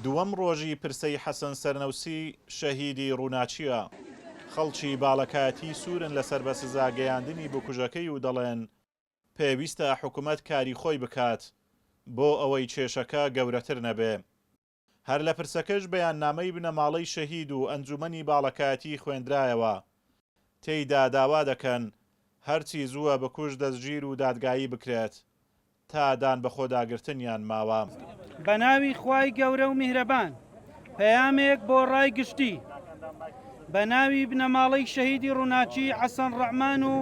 دووەم ڕۆژی پرسەی حەسەن سەرنەوسی شەهیدی ڕووناچیە. خەڵکی باڵەکایەتی سوورن لەسەر بە سزا گەیاندنی بکوژەکەی و دەڵێن پێویستە حکوومەت کاری خۆی بکات بۆ ئەوەی کێشەکە گەورەتر نەبێ. هەر لە پرسەکەش بەیاننامەی بنەماڵەی شەهید و ئەنجومەنی باڵەکایەتی خوێندرایەوە. تێیدا داوا دەکەن هەرچی زووە بکوژ دەستگیر و دادگایی بکرێت تا دان بە خۆداگرتنیان ماوە. بە ناوی خوای گەورە و میهرەبان پەیامێک بۆ ڕای گشتی بە ناوی بنەماڵەی شەهیدی ڕووناچی حەسەن ڕەحمان و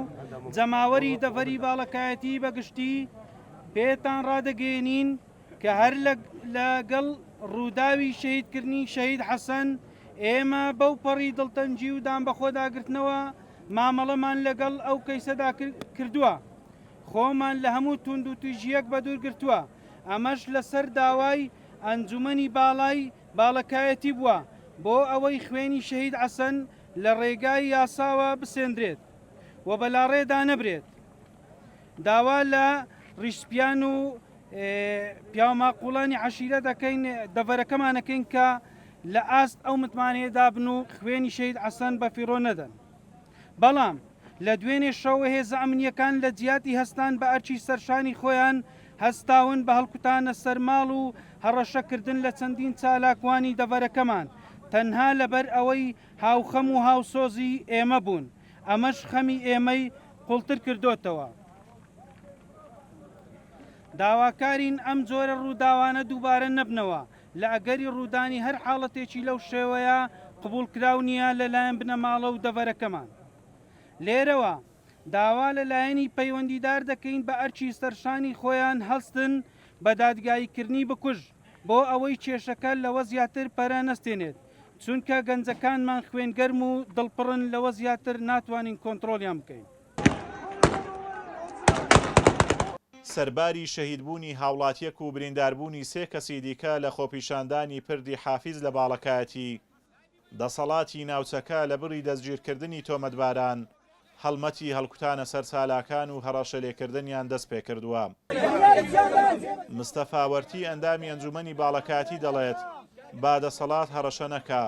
جەماوەری دەڤەری باڵەکایەتی بەگشتی پێتان ڕادەگەێنین کە هەر لەگەڵ ڕووداوی شەهیدکردنی شەهید حەسەن ئێمە بەو پەڕی دڵتەنجی و دان بە خۆداگرتنەوە مامەڵەمان لەگەڵ ئەو کەیسەدا کردووە. خۆمان لە هەموو تونند و تویژیەک بە دوور گرتووە. ئەمەش لەسەر داوای ئەنجومەنی باڵای باڵەکایەتی بووە بۆ ئەوەی خوێنی شەهید حەسەن لە ڕێگای یاساوە بسێندرێت و بەلاڕێدا نەبرێت. داوا لە ڕیشپیان و پیاماقوڵانی عەشیرە دەکەین دەڤەرەکەمانەکەین کە لە ئاست ئەو متمانەیەدا بن و خوێنی شەهید حەسەن بە فیڕۆ نەدەن. بەڵام لە دوێنێ شەوە هێزە ئەمنیەکان لە جیاتی هەستان بە ئەرچی سەرشانی خۆیان هەستاون بە هەڵکوتانە سەرماڵ و هەڕەشەکردن لە چەندین چالاکوانی دەڤەرەکەمان تەنها لەبەر ئەوەی هاوخەم و هاوسۆزی ئێمە بوون. ئەمەش خەمی ئێمەی قوڵتر کردوتەوە. داواکارین ئەم جۆرە ڕووداوانە دووبارە نەبنەوە لە ئەگەری ڕوودانی هەر حاڵەتێکی لەو شێوەیە قبولکراو نییە لەلایەن بنەماڵە و دەڤەرەکەمان. لێرەوە داوا لەلایەنی پەیوەندیدار دەکەین بە ئەرچی سەرشانی خۆیان هەستن بە دادگاییکردنی بکوژ بۆ ئەوەی کێشەکە لەوە زیاتر پەرە نەستێنێت، چونکە گەنجەکانمان خوێنگەرم و دڵپڕن لەوە زیاتر ناتوانین کۆنتترۆلیان بکەین. سەرباری شەهیدبوونی هاوڵاتیەک و برینداربوونی سێ کەسی دیکە لە خۆپیشاندانی پردی حافیز لە باڵەکایەتی، دەسەڵاتی ناوچەکە لە بڕی دەستگیرکردنی تۆمەتباران، هەڵمەتی هەڵکوتانە سەر سالاکان و هەڕەشە لێکردنیان دەست پێ کردووە. مستەفا وەرتی ئەندامی ئەنجومەنی باڵەکایەتی دەڵێت با دەسەڵات هەڕەشە نەکا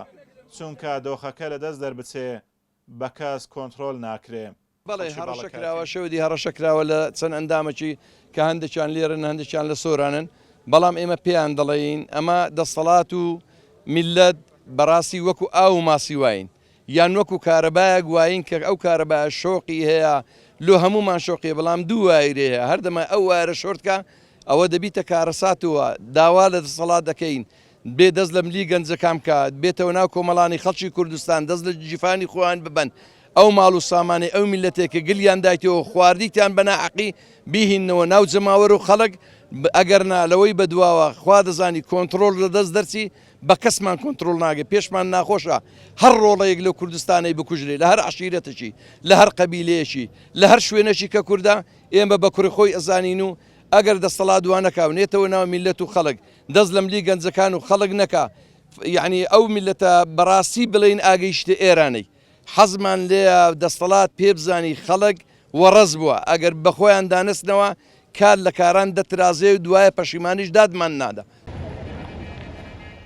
چونکە دۆخەکە لە دەست دەربچێ بە کەس کۆنتترۆل ناکرێ. بەڵێ هەڕەشەکراوە شەودی هەڕەشەکراوە لە چەند ئەندامەکی کە هەندێکیان لێرن هەندێکیان لە سۆرانن، بەڵام ئێمە پێیان دەڵێین ئەمە دەسەڵات و میلەت بەڕاستی وەکو ئاو ماسی واین یان وەکو کارەبایە گوواین کە ئەو کارەبایە شۆقی هەیە لۆ هەمومان شۆقی، بەڵام دوو وایرێ هەیە هەردەمە ئەو وایرە شۆرتکە ئەوە دەبیتە کارەساتەوە. داوا لە دەسەڵات دەکەین بێ دەست لە ملی گەنجەکان بکات، بێتەوە ناو کۆمەڵانی خەڵکی کوردستان دەست لە جیفانی خۆیان ببەن، ئەو ماڵ و سامانەی ئەو میلەتێکە گلیان دایتەوە خواردیتیان بە ناحەقی بیهینەوە ناو جەماوەر و خەڵک ئەگەر نالەوەی بەدواوە خوا دەزانی کۆنتترۆل لە دەست دەرچی بە کەسمان کۆنتترۆل ناگە. پێشمان ناخۆشە هەر ڕۆڵەیەک لە کوردستانی بکوژرێ لە هەر عەشیرەتێکی لە هەر قەبیلەیەکی لە هەر شوێنەشی کە کووردا ئێمە بە کوڕی خۆی ئەزانین و ئەگەر دەسەڵات دوانەکاونێتەوە ناو میلەت و خەڵک دەست لە ملی گەنجەکان و خەڵک نەکا، یعنی ئەو میلەتە بەڕاستی بڵێن ئاگەیشتە ئێرانەی حەزمان لێ دەسەڵات پێ بزانی خەڵک وەڕەز بووە ئەگەر بە خۆیان دانستنەوە کار لە کاران دەترازێ و دوایە پەشیمانیش دادمان نادا.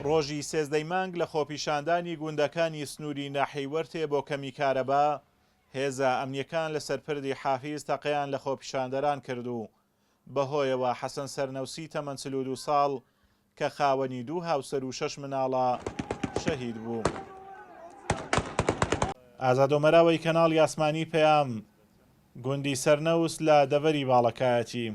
ڕۆژی سێزدەی مانگ لە خۆپیشاندانی گوندەکانی سنووری ناحیوەرتێ بۆ کەمی کارەبا هێزە ئەمنیەکان لە سەرپردی حافیز تەقەیان لە خۆپیشاندەران کرد و بەهۆیەوە حەسەن سەرنەوسی تەمەن 42 ساڵ کە خاوەنی 2 هاوسەر و 6 مناڵە شەهید بوو. ئازادۆمەراوەی کەناڵی ئاسمانی پەیام گوندی سەرنەوس لە دەڤەری باڵەکایەتی.